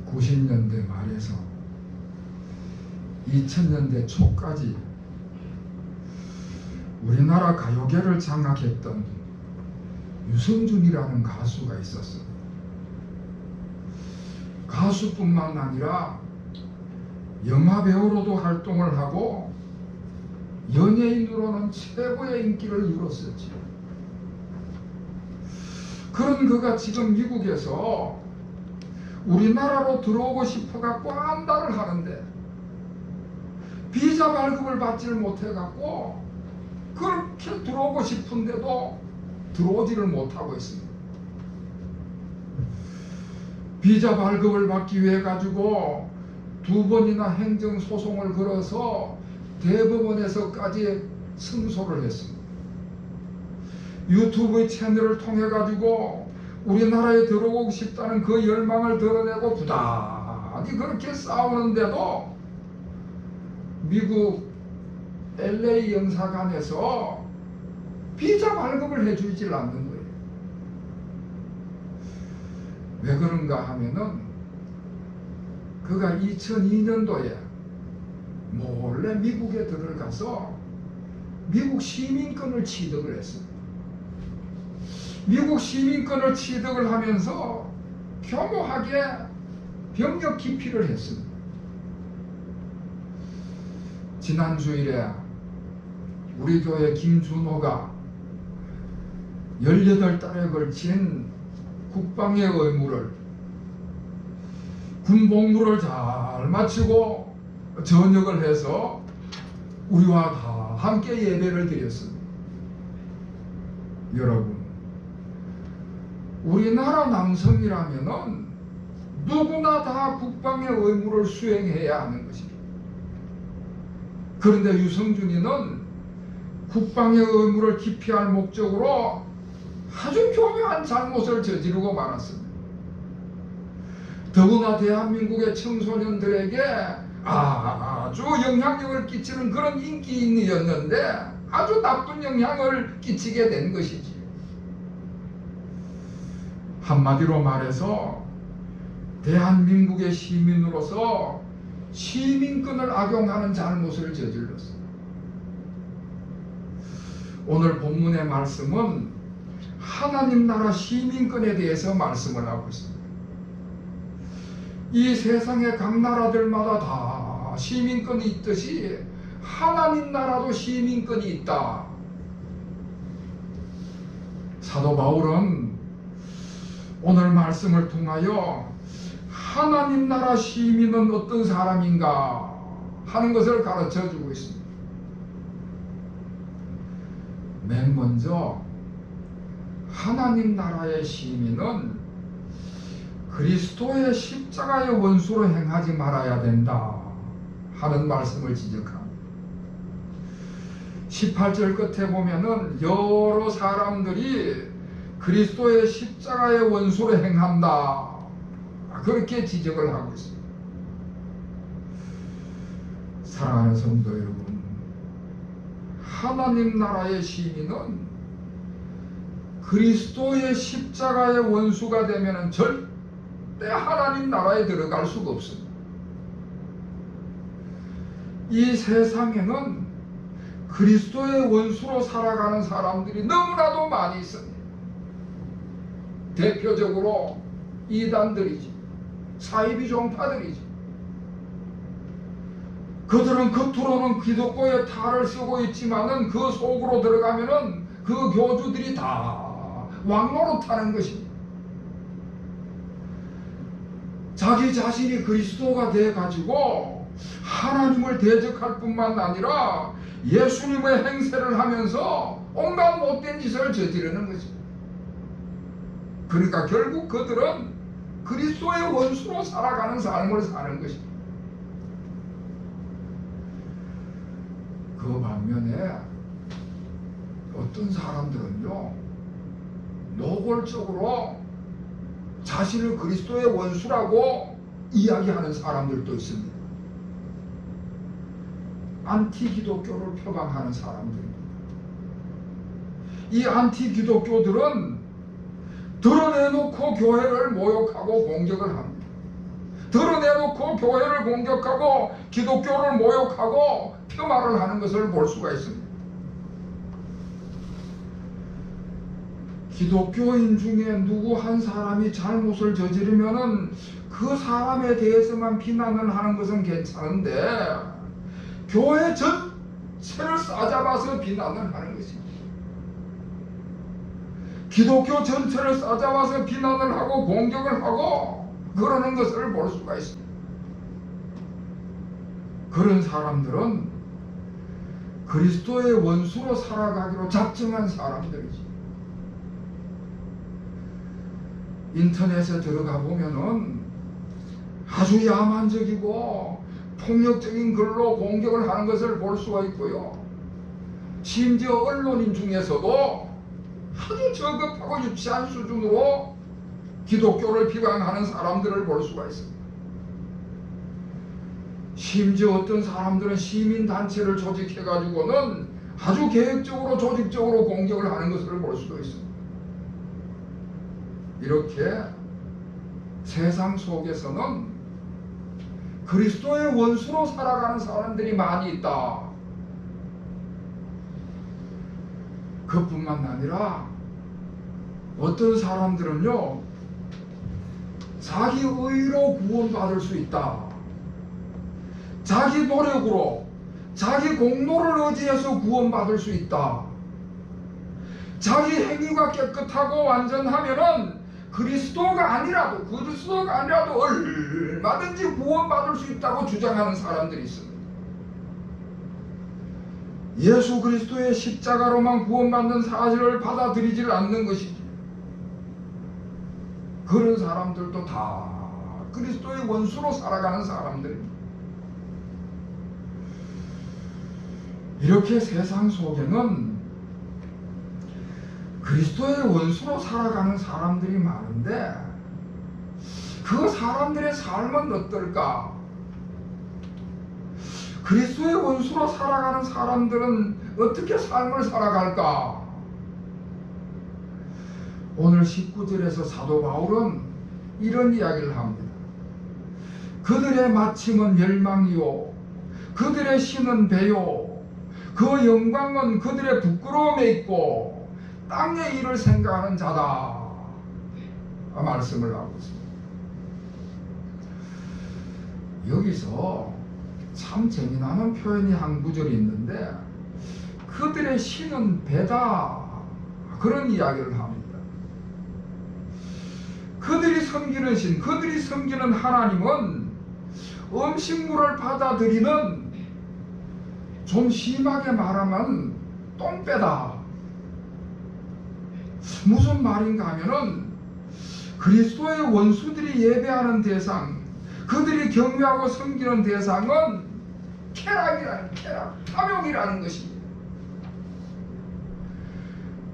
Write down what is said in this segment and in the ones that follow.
1990년대 말에서 2000년대 초까지 우리나라 가요계를 장악했던 유승준이라는 가수가 있었어요. 가수뿐만 아니라 영화배우로도 활동을 하고 연예인으로는 최고의 인기를 이뤘었죠. 그런 그가 지금 미국에서 우리나라로 들어오고 싶어갖고 안달을 하는데 비자 발급을 받지를 못해갖고 그렇게 들어오고 싶은데도 들어오지를 못하고 있습니다. 비자 발급을 받기 위해 가지고 2번이나 행정소송을 걸어서 대법원에서까지 승소를 했습니다. 유튜브 채널을 통해 가지고 우리나라에 들어오고 싶다는 그 열망을 드러내고 부단히 그렇게 싸우는데도 미국 LA 영사관에서 비자 발급을 해주질 않는 거예요. 왜 그런가 하면은 그가 2002년도에 몰래 미국에 들어가서 미국 시민권을 취득을 했습니다. 미국 시민권을 취득을 하면서 교묘하게 병역 기피를 했습니다. 지난 주일에 우리 교회 김준호가 18달에 걸친 국방의 의무를 군복무를 잘 마치고 전역을 해서 우리와 다 함께 예배를 드렸습니다. 여러분, 우리나라 남성이라면은 누구나 다 국방의 의무를 수행해야 하는 것입니다. 그런데 유승준이는 국방의 의무를 기피할 목적으로 아주 교묘한 잘못을 저지르고 말았습니다. 더구나 대한민국의 청소년들에게 아주 영향력을 끼치는 그런 인기인이었는데 아주 나쁜 영향을 끼치게 된 것이지. 한마디로 말해서 대한민국의 시민으로서 시민권을 악용하는 잘못을 저질렀습니다. 오늘 본문의 말씀은 하나님 나라 시민권에 대해서 말씀을 하고 있습니다. 이 세상의 각 나라들마다 다 시민권이 있듯이 하나님 나라도 시민권이 있다. 사도 바울은 오늘 말씀을 통하여 하나님 나라 시민은 어떤 사람인가 하는 것을 가르쳐 주고 있습니다. 맨 먼저 하나님 나라의 시민은 그리스도의 십자가의 원수로 행하지 말아야 된다 하는 말씀을 지적합니다. 18절 끝에 보면은 여러 사람들이 그리스도의 십자가의 원수로 행한다 그렇게 지적을 하고 있습니다. 사랑하는 성도 여러분, 하나님 나라의 시민은 그리스도의 십자가의 원수가 되면 절대 하나님 나라에 들어갈 수가 없습니다. 이 세상에는 그리스도의 원수로 살아가는 사람들이 너무나도 많이 있습니다. 대표적으로 이단들이지, 사이비 종파들이지. 그들은 겉으로는 기독교의 탈을 쓰고 있지만은 그 속으로 들어가면은 그 교주들이 다 왕노릇하는 것입니다. 자기 자신이 그리스도가 되어가지고 하나님을 대적할 뿐만 아니라 예수님의 행세를 하면서 온갖 못된 짓을 저지르는 것입니다. 그러니까 결국 그들은 그리스도의 원수로 살아가는 삶을 사는 것입니다. 그 반면에 어떤 사람들은요, 노골적으로 자신을 그리스도의 원수라고 이야기하는 사람들도 있습니다. 안티기독교를 표방하는 사람들입니다. 이 안티기독교들은 드러내놓고 교회를 모욕하고 공격을 합니다. 드러내놓고 교회를 공격하고 기독교를 모욕하고 폄하를 하는 것을 볼 수가 있습니다. 기독교인 중에 누구 한 사람이 잘못을 저지르면은 그 사람에 대해서만 비난을 하는 것은 괜찮은데 교회 전체를 싸잡아서 비난을 하는 것입니다. 기독교 전체를 싸잡아서 비난을 하고 공격을 하고 그러는 것을 볼 수가 있습니다. 그런 사람들은 그리스도의 원수로 살아가기로 작정한 사람들이지. 인터넷에 들어가 보면은 아주 야만적이고 폭력적인 글로 공격을 하는 것을 볼 수가 있고요. 심지어 언론인 중에서도 아주 저급하고 유치한 수준으로 기독교를 비방하는 사람들을 볼 수가 있습니다. 심지어 어떤 사람들은 시민단체를 조직해가지고는 아주 계획적으로 조직적으로 공격을 하는 것을 볼 수도 있습니다. 이렇게 세상 속에서는 그리스도의 원수로 살아가는 사람들이 많이 있다. 그뿐만 아니라 어떤 사람들은요, 자기 의로 구원받을 수 있다. 자기 노력으로, 자기 공로를 의지해서 구원받을 수 있다. 자기 행위가 깨끗하고 완전하면은 그리스도가 아니라도 얼마든지 구원받을 수 있다고 주장하는 사람들이 있습니다. 예수 그리스도의 십자가로만 구원받는 사실을 받아들이질 않는 것이지. 그런 사람들도 다 그리스도의 원수로 살아가는 사람들입니다. 이렇게 세상 속에는 그리스도의 원수로 살아가는 사람들이 많은데 그 사람들의 삶은 어떨까? 그리스도의 원수로 살아가는 사람들은 어떻게 삶을 살아갈까? 오늘 19절에서 사도 바울은 이런 이야기를 합니다. 그들의 마침은 멸망이요 그들의 신은 배요 그 영광은 그들의 부끄러움에 있고 땅의 일을 생각하는 자다 말씀을 하고 있습니다. 여기서 참 재미나는 표현이 한 구절이 있는데 그들의 신은 배다 그런 이야기를 합니다. 그들이 섬기는 신, 그들이 섬기는 하나님은 음식물을 받아들이는, 좀 심하게 말하면 똥배다. 무슨 말인가 하면은 그리스도의 원수들이 예배하는 대상, 그들이 경외하고 섬기는 대상은 쾌락이라는, 탐욕이라는 것입니다.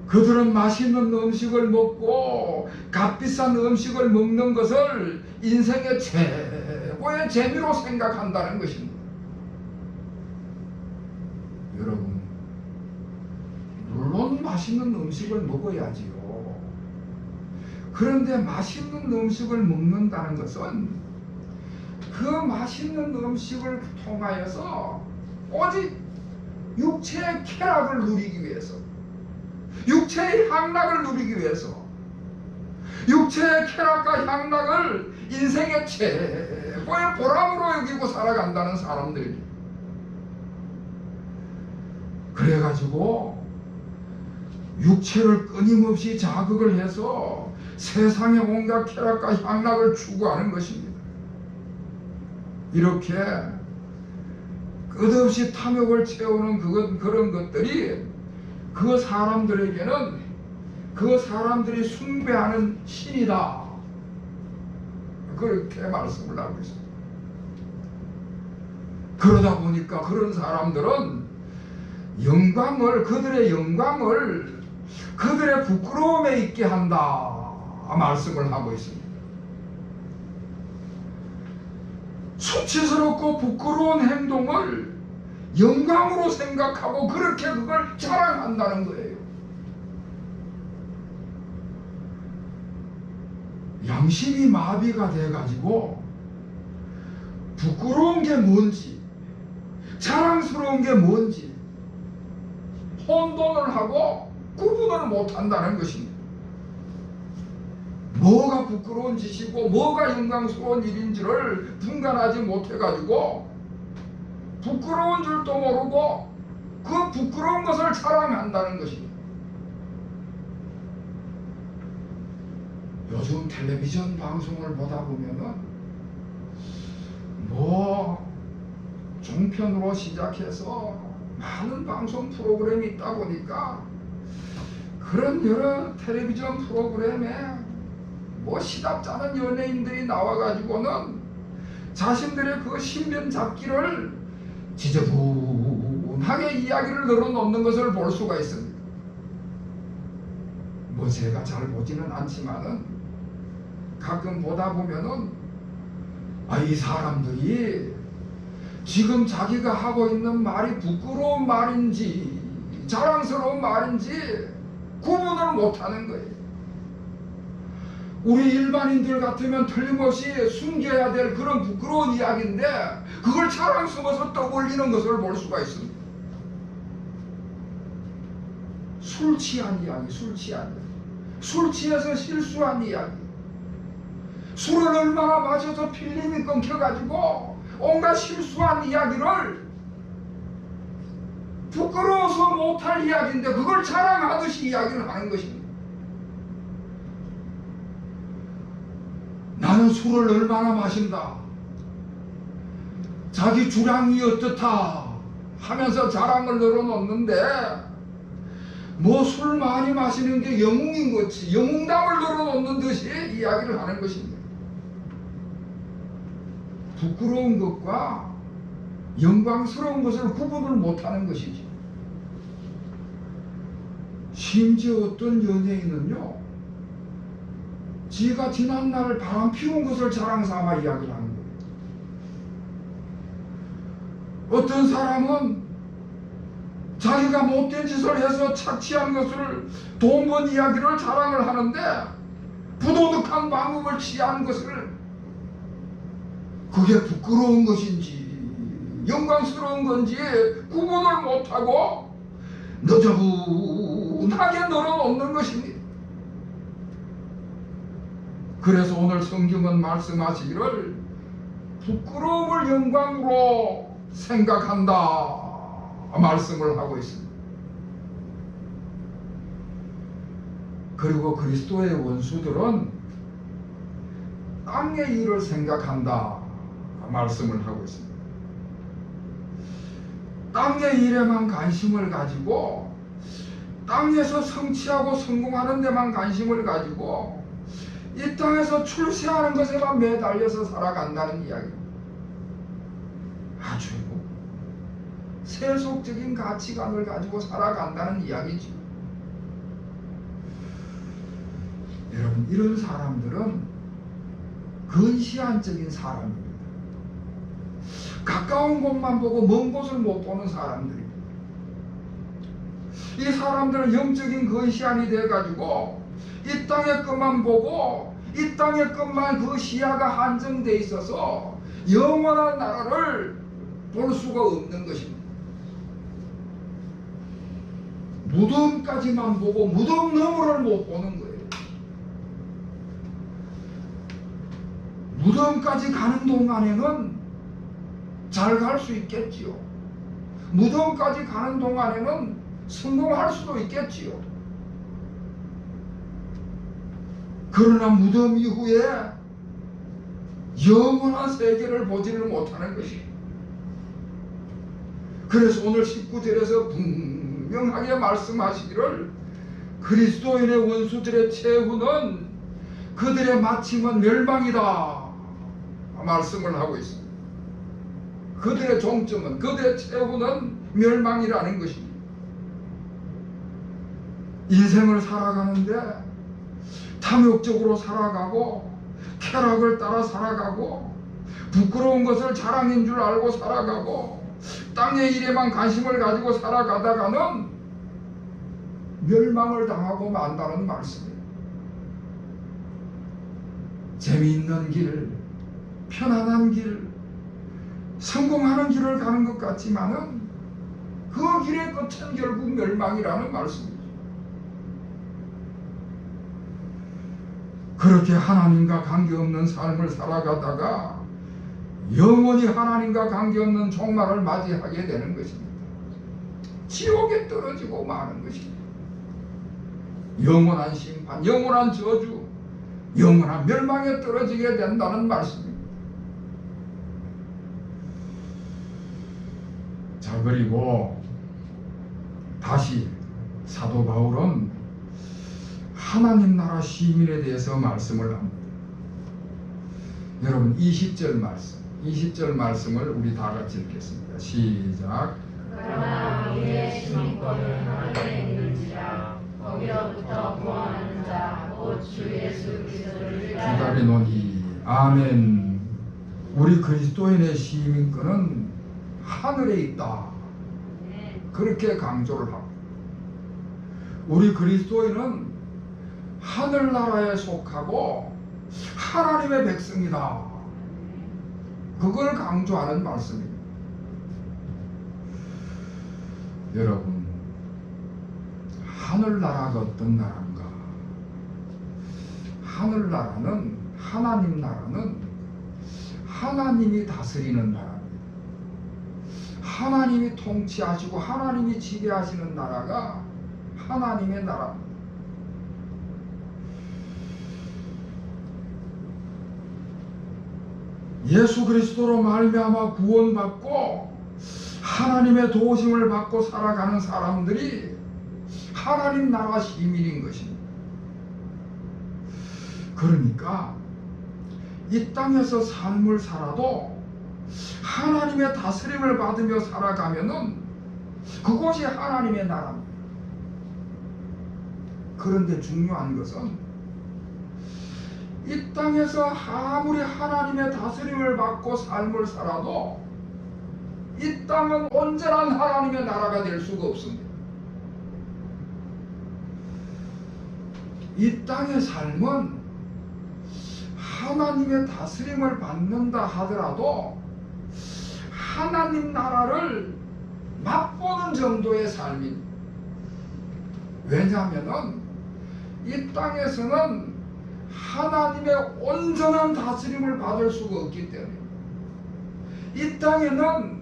그들은 맛있는 음식을 먹고 값비싼 음식을 먹는 것을 인생의 최고의 재미로 생각한다는 것입니다. 여러분, 물론 맛있는 음식을 먹어야지요. 그런데 맛있는 음식을 먹는다는 것은 그 맛있는 음식을 통하여서 오직 육체의 쾌락을 누리기 위해서, 육체의 향락을 누리기 위해서, 육체의 쾌락과 향락을 인생의 최고의 보람으로 여기고 살아간다는 사람들입니다. 그래가지고 육체를 끊임없이 자극을 해서 세상의 온갖 쾌락과 향락을 추구하는 것입니다. 이렇게 끝없이 탐욕을 채우는 그런 것들이 그 사람들에게는 그 사람들이 숭배하는 신이다. 그렇게 말씀을 하고 있습니다. 그러다 보니까 그런 사람들은 그들의 영광을 그들의 부끄러움에 있게 한다 말씀을 하고 있습니다. 수치스럽고 부끄러운 행동을 영광으로 생각하고 그렇게 그걸 자랑한다는 거예요. 양심이 마비가 돼가지고 부끄러운 게 뭔지, 자랑스러운 게 뭔지 혼돈을 하고 구분을 못한다는 것입니다. 뭐가 부끄러운 짓이고 뭐가 영광스러운 일인지를 분간하지 못해가지고 부끄러운 줄도 모르고 그 부끄러운 것을 자랑한다는 것입니다. 요즘 텔레비전 방송을 보다 보면은 종편으로 시작해서 많은 방송 프로그램이 있다 보니까 그런 여러 텔레비전 프로그램에 시답잖은 연예인들이 나와가지고는 자신들의 그 신변 잡기를 지저분하게 이야기를 늘어놓는 것을 볼 수가 있습니다. 제가 잘 보지는 않지만은 가끔 보다 보면은 이 사람들이 지금 자기가 하고 있는 말이 부끄러운 말인지 자랑스러운 말인지 구분을 못하는 거예요. 우리 일반인들 같으면 틀림없이 숨겨야 될 그런 부끄러운 이야기인데 그걸 자랑스러워서 떠올리는 것을 볼 수가 있습니다. 술 취한 이야기, 술 취해서 실수한 이야기, 술을 얼마나 마셔서 필름이 끊겨가지고 온갖 실수한 이야기를 부끄러워서 못할 이야기인데 그걸 자랑하듯이 이야기를 하는 것입니다. 나는 술을 얼마나 마신다, 자기 주량이 어떻다 하면서 자랑을 늘어놓는데 술 많이 마시는 게 영웅인 것이 영웅담을 늘어놓는 듯이 이야기를 하는 것입니다. 부끄러운 것과 영광스러운 것을 구분을 못하는 것이지. 심지어 어떤 연예인은요, 지가 지난날 바람 피운 것을 자랑삼아 이야기를 하는 거예요. 어떤 사람은 자기가 못된 짓을 해서 착취한 것을 돈 번 이야기를 자랑을 하는데 부도덕한 방법을 취한 것을 그게 부끄러운 것인지 영광스러운 건지 구분을 못하고 너저분하게 늘어놓는 것입니다. 그래서 오늘 성경은 말씀하시기를 부끄러움을 영광으로 생각한다 말씀을 하고 있습니다. 그리고 그리스도의 원수들은 땅의 일을 생각한다 말씀을 하고 있습니다. 땅의 일에만 관심을 가지고 땅에서 성취하고 성공하는 데만 관심을 가지고 이 땅에서 출세하는 것에만 매달려서 살아간다는 이야기입니다. 아주 세속적인 가치관을 가지고 살아간다는 이야기죠. 여러분, 이런 사람들은 근시안적인 사람입니다. 가까운 곳만 보고 먼 곳을 못 보는 사람들입니다. 이 사람들은 영적인 근시안이 돼가지고 이 땅의 것만 보고 이 땅의 것만 그 시야가 한정돼 있어서 영원한 나라를 볼 수가 없는 것입니다. 무덤까지만 보고 무덤 너머를 못 보는 거예요. 무덤까지 가는 동안에는 잘 갈 수 있겠지요. 무덤까지 가는 동안에는 성공할 수도 있겠지요. 그러나 무덤 이후에 영원한 세계를 보지를 못하는 것이에요. 그래서 오늘 19절에서 분명하게 말씀하시기를 그리스도인의 원수들의 최후는 그들의 마침은 멸망이다 말씀을 하고 있습니다. 그들의 종점은, 그들의 최후는 멸망이라는 것입니다. 인생을 살아가는데 탐욕적으로 살아가고 쾌락을 따라 살아가고 부끄러운 것을 자랑인 줄 알고 살아가고 땅의 일에만 관심을 가지고 살아가다가는 멸망을 당하고 만다는 말씀이에요. 재미있는 길, 편안한 길, 성공하는 길을 가는 것 같지만은 그 길의 끝은 결국 멸망이라는 말씀이죠. 그렇게 하나님과 관계없는 삶을 살아가다가 영원히 하나님과 관계없는 종말을 맞이하게 되는 것입니다. 지옥에 떨어지고 마는 것입니다. 영원한 심판, 영원한 저주, 영원한 멸망에 떨어지게 된다는 말씀입니다. 자, 그리고 다시 사도 바울은 하나님 나라 시민에 대해서 말씀을 합니다. 여러분 20절 말씀을 우리 다 같이 읽겠습니다. 시작. 그러나 우리의 시민권은 하늘에 있는지라 거기로부터 구원하는 자 곧 주 예수 그리스도를 기다리노니. 아멘. 우리 그리스도인의 시민권은 하늘에 있다. 그렇게 강조를 하고, 우리 그리스도인은 하늘나라에 속하고 하나님의 백성이다. 그걸 강조하는 말씀입니다. 여러분, 하늘나라가 어떤 나라인가? 하늘나라는, 하나님 나라는 하나님이 다스리는 나라입니다. 하나님이 통치하시고 하나님이 지배하시는 나라가 하나님의 나라입니다. 예수 그리스도로 말미암아 구원받고 하나님의 도우심을 받고 살아가는 사람들이 하나님 나라 시민인 것입니다. 그러니까 이 땅에서 삶을 살아도 하나님의 다스림을 받으며 살아가면은 그곳이 하나님의 나라입니다. 그런데 중요한 것은 이 땅에서 아무리 하나님의 다스림을 받고 삶을 살아도 이 땅은 온전한 하나님의 나라가 될 수가 없습니다. 이 땅의 삶은 하나님의 다스림을 받는다 하더라도 하나님 나라를 맛보는 정도의 삶입니다. 왜냐하면 이 땅에서는 하나님의 온전한 다스림을 받을 수가 없기 때문에, 이 땅에는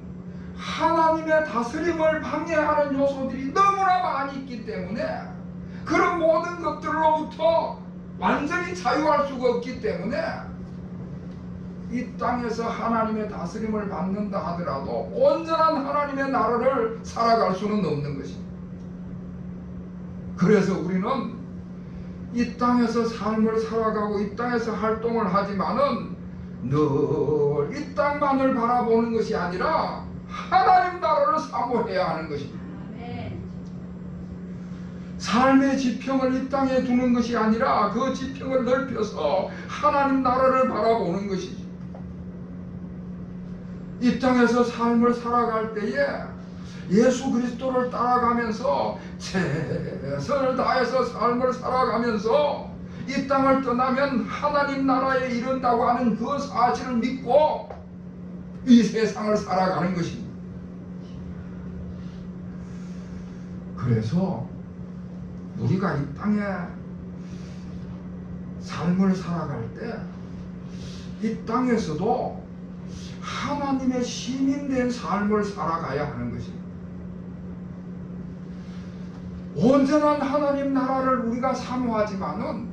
하나님의 다스림을 방해하는 요소들이 너무나 많이 있기 때문에 그런 모든 것들로부터 완전히 자유할 수가 없기 때문에 이 땅에서 하나님의 다스림을 받는다 하더라도 온전한 하나님의 나라를 살아갈 수는 없는 것입니다. 그래서 우리는 이 땅에서 삶을 살아가고 이 땅에서 활동을 하지만은 늘 이 땅만을 바라보는 것이 아니라 하나님 나라를 사모해야 하는 것입니다. 삶의 지평을 이 땅에 두는 것이 아니라 그 지평을 넓혀서 하나님 나라를 바라보는 것이지. 이 땅에서 삶을 살아갈 때에 예수 그리스도를 따라가면서 최선을 다해서 삶을 살아가면서 이 땅을 떠나면 하나님 나라에 이른다고 하는 그 사실을 믿고 이 세상을 살아가는 것입니다. 그래서 우리가 이 땅에 삶을 살아갈 때 이 땅에서도 하나님의 시민된 삶을 살아가야 하는 것입니다. 온전한 하나님 나라를 우리가 사모하지만은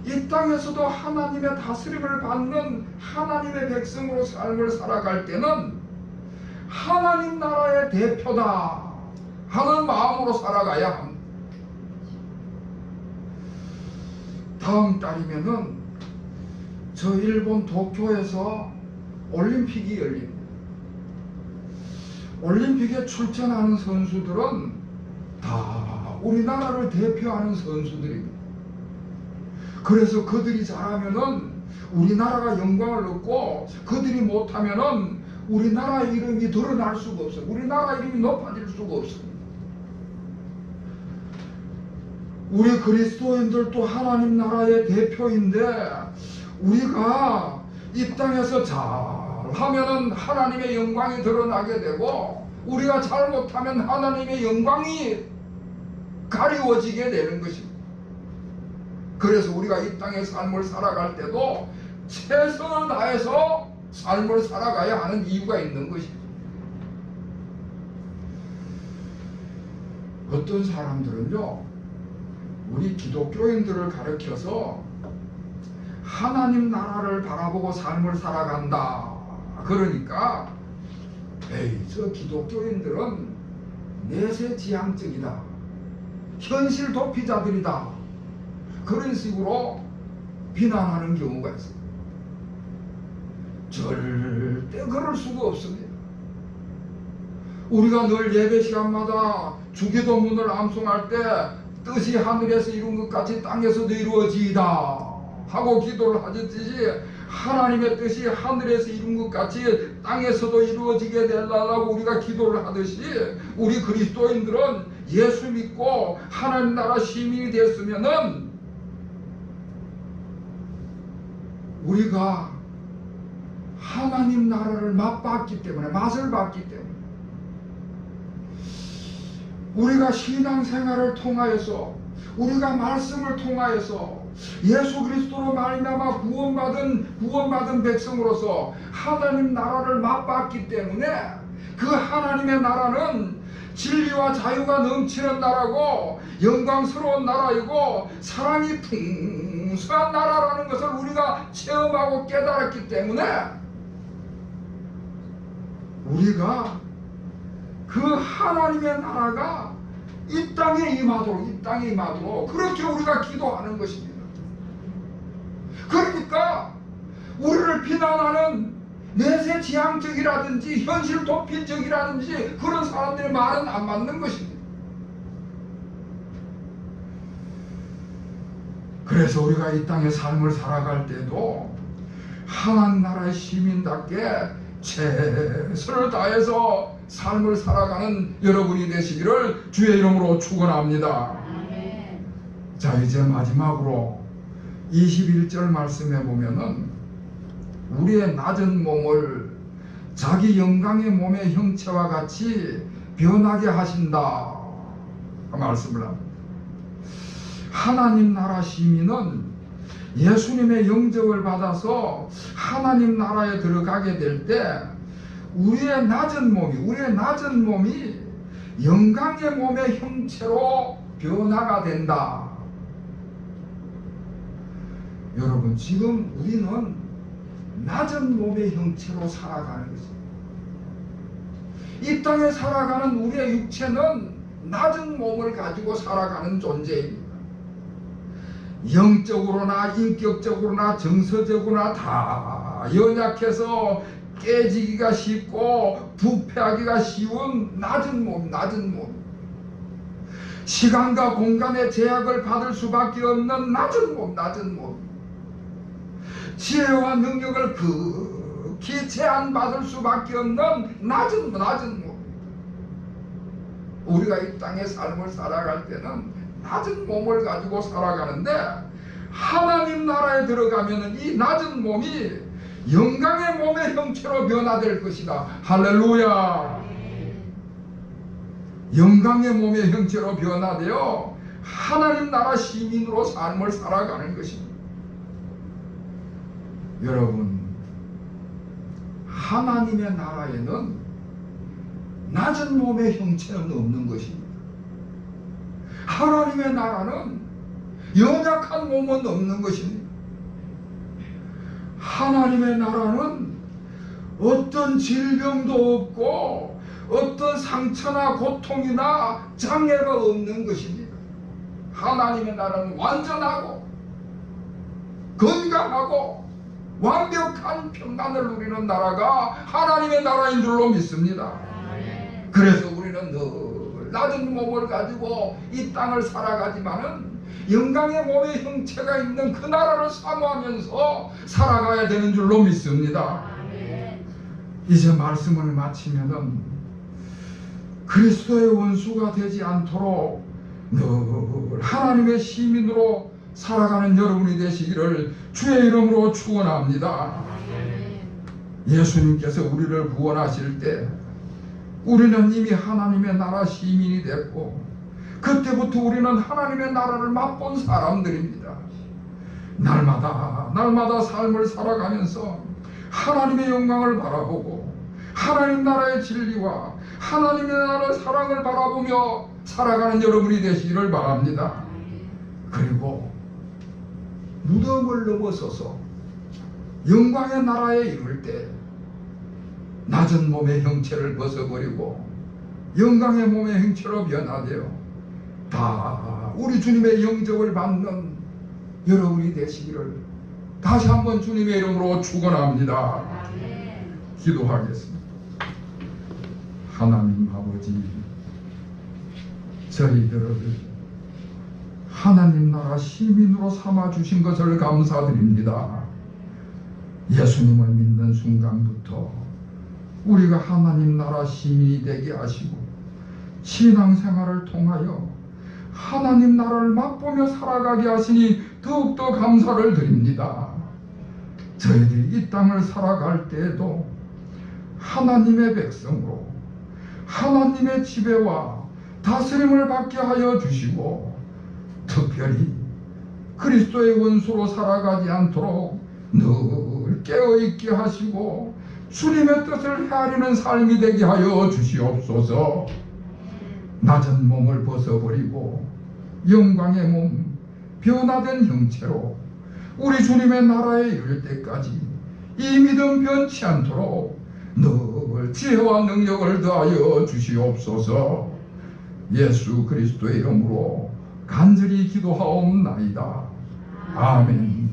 이 땅에서도 하나님의 다스림을 받는 하나님의 백성으로 삶을 살아갈 때는 하나님 나라의 대표다 하는 마음으로 살아가야 합니다. 다음 달이면은 저 일본 도쿄에서 올림픽이 열립니다. 올림픽에 출전하는 선수들은 다 우리나라를 대표하는 선수들입니다. 그래서 그들이 잘하면은 우리나라가 영광을 얻고, 그들이 못하면은 우리나라 이름이 드러날 수가 없어요. 우리나라 이름이 높아질 수가 없습니다. 우리 그리스도인들도 하나님 나라의 대표인데 우리가 이 땅에서 잘하면은 하나님의 영광이 드러나게 되고, 우리가 잘못하면 하나님의 영광이 가리워지게 되는 것입니다. 그래서 우리가 이 땅의 삶을 살아갈 때도 최선을 다해서 삶을 살아가야 하는 이유가 있는 것입니다. 어떤 사람들은요, 우리 기독교인들을 가르쳐서 하나님 나라를 바라보고 삶을 살아간다. 그러니까 에이, 저 기독교인들은 내세지향적이다, 현실 도피자들이다, 그런 식으로 비난하는 경우가 있습니다. 절대 그럴 수가 없습니다. 우리가 늘 예배 시간마다 주기도문을 암송할 때 뜻이 하늘에서 이룬 것 같이 땅에서도 이루어지이다 하고 기도를 하듯이, 하나님의 뜻이 하늘에서 이룬 것 같이 땅에서도 이루어지게 되려고 우리가 기도를 하듯이, 우리 그리스도인들은 예수 믿고 하나님 나라 시민이 됐으면은 우리가 하나님 나라를 맛을 봤기 때문에 우리가 신앙생활을 통하여서, 우리가 말씀을 통하여서 예수 그리스도로 말미암아 구원받은 백성으로서 하나님 나라를 맛봤기 때문에, 그 하나님의 나라는 진리와 자유가 넘치는 나라고 영광스러운 나라이고 사랑이 풍성한 나라라는 것을 우리가 체험하고 깨달았기 때문에, 우리가 그 하나님의 나라가 이 땅에 임하도록 그렇게 우리가 기도하는 것입니다. 그러니까 우리를 비난하는 내세지향적이라든지 현실 도피적이라든지 그런 사람들의 말은 안 맞는 것입니다. 그래서 우리가 이 땅의 삶을 살아갈 때도 하나님 나라의 시민답게 최선을 다해서 삶을 살아가는 여러분이 되시기를 주의 이름으로 축원합니다. 자, 이제 마지막으로 21절 말씀에 보면은 우리의 낮은 몸을 자기 영광의 몸의 형체와 같이 변하게 하신다 말씀을 합니다. 하나님 나라 시민은 예수님의 영접을 받아서 하나님 나라에 들어가게 될 때 우리의 낮은 몸이 영광의 몸의 형체로 변화가 된다. 여러분, 지금 우리는 낮은 몸의 형체로 살아가는 것입니다. 이 땅에 살아가는 우리의 육체는 낮은 몸을 가지고 살아가는 존재입니다. 영적으로나 인격적으로나 정서적으로나 다 연약해서 깨지기가 쉽고 부패하기가 쉬운 낮은 몸. 시간과 공간의 제약을 받을 수밖에 없는 낮은 몸. 지혜와 능력을 극히 제한받을 수밖에 없는 낮은 몸. 우리가 이 땅의 삶을 살아갈 때는 낮은 몸을 가지고 살아가는데, 하나님 나라에 들어가면은 이 낮은 몸이 영광의 몸의 형체로 변화될 것이다. 할렐루야. 영광의 몸의 형체로 변화되어 하나님 나라 시민으로 삶을 살아가는 것입니다. 여러분, 하나님의 나라에는 낮은 몸의 형체는 없는 것입니다. 하나님의 나라는 연약한 몸은 없는 것입니다. 하나님의 나라는 어떤 질병도 없고 어떤 상처나 고통이나 장애가 없는 것입니다. 하나님의 나라는 완전하고 건강하고 완벽한 평안을 누리는 나라가 하나님의 나라인 줄로 믿습니다. 그래서 우리는 늘 낮은 몸을 가지고 이 땅을 살아가지만은 영광의 몸의 형체가 있는 그 나라를 사모하면서 살아가야 되는 줄로 믿습니다. 이제 말씀을 마치면은 그리스도의 원수가 되지 않도록 늘 하나님의 시민으로 살아가는 여러분이 되시기를 주의 이름으로 축원합니다. 예수님께서 우리를 구원하실 때 우리는 이미 하나님의 나라 시민이 됐고 그때부터 우리는 하나님의 나라를 맛본 사람들입니다. 날마다 삶을 살아가면서 하나님의 영광을 바라보고 하나님 나라의 진리와 하나님의 나라의 사랑을 바라보며 살아가는 여러분이 되시기를 바랍니다. 그리고 무덤을 넘어서서 영광의 나라에 이를 때 낮은 몸의 형체를 벗어버리고 영광의 몸의 형체로 변화되어 다 우리 주님의 영접을 받는 여러분이 되시기를 다시 한번 주님의 이름으로 축원합니다. 기도하겠습니다. 하나님 아버지, 저희들을 하나님 나라 시민으로 삼아 주신 것을 감사드립니다. 예수님을 믿는 순간부터 우리가 하나님 나라 시민이 되게 하시고 신앙생활을 통하여 하나님 나라를 맛보며 살아가게 하시니 더욱더 감사를 드립니다. 저희들이 이 땅을 살아갈 때에도 하나님의 백성으로 하나님의 지배와 다스림을 받게 하여 주시고 특별히 그리스도의 원수로 살아가지 않도록 늘 깨어있게 하시고 주님의 뜻을 헤아리는 삶이 되게 하여 주시옵소서. 낮은 몸을 벗어버리고 영광의 몸, 변화된 형체로 우리 주님의 나라에 이를 때까지 이 믿음 변치 않도록 늘 지혜와 능력을 더하여 주시옵소서. 예수 그리스도의 이름으로 간절히 기도하옵나이다. 아멘.